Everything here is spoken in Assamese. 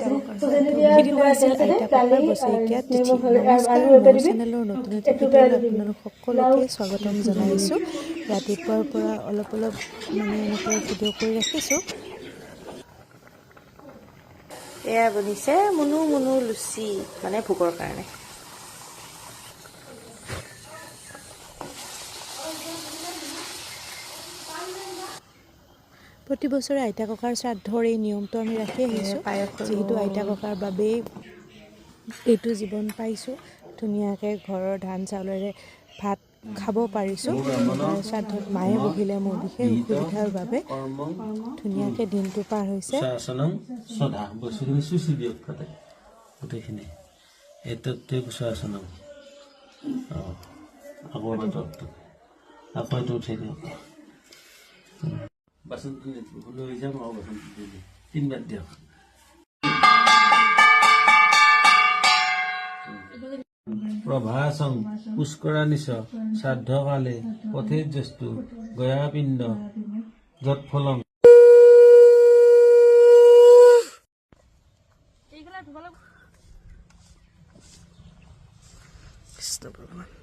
সিদিনা আছিল আইতা ককাৰ বছৰেকীয়া তিথি। নমস্কাৰ, মোৰ চেনেলৰ নতুন এটা ভিডিঅ'লৈ আপোনালোক সকলোকে স্বাগতম জনাইছোঁ। ৰাতিপুৱাৰ পৰা অলপ মানে এনেকৈ ভিডিঅ' কৰি ৰাখিছোঁ। এয়া বনিছে মুনু মুনু লুচি, মানে ভোগৰ কাৰণে। প্ৰতি বছৰে আইতা ককাৰ শ্ৰাদ্ধৰ এই নিয়মটো আমি ৰাখি আহিছোঁ, যিহেতু আইতা ককাৰ বাবেই এইটো জীৱন পাইছোঁ। ধুনীয়াকৈ ঘৰৰ ধান চাউলেৰে ভাত খাব পাৰিছোঁ। শ্ৰাদ্ধত মায়ে বহিলে মোৰ বিশেষ অসুবিধাৰ বাবে ধুনীয়াকৈ দিনটো পাৰ হৈছে। গোটেইখিনি এইটোতে গুচোৱা আছে ন, আকৌ এইটো উঠাই দিয়ক। বাচনটো লৈ যাম আৰু বাচনটো দি দিম, তিনিবাৰ দিয়ক। প্ৰভাসং পুষ্কৰা নিচ শ্ৰাদ্ধ কালে পথিত জস্তু গয়া পিণ্ড যৎ ফলং। কৃষ্ণ ভগৱান।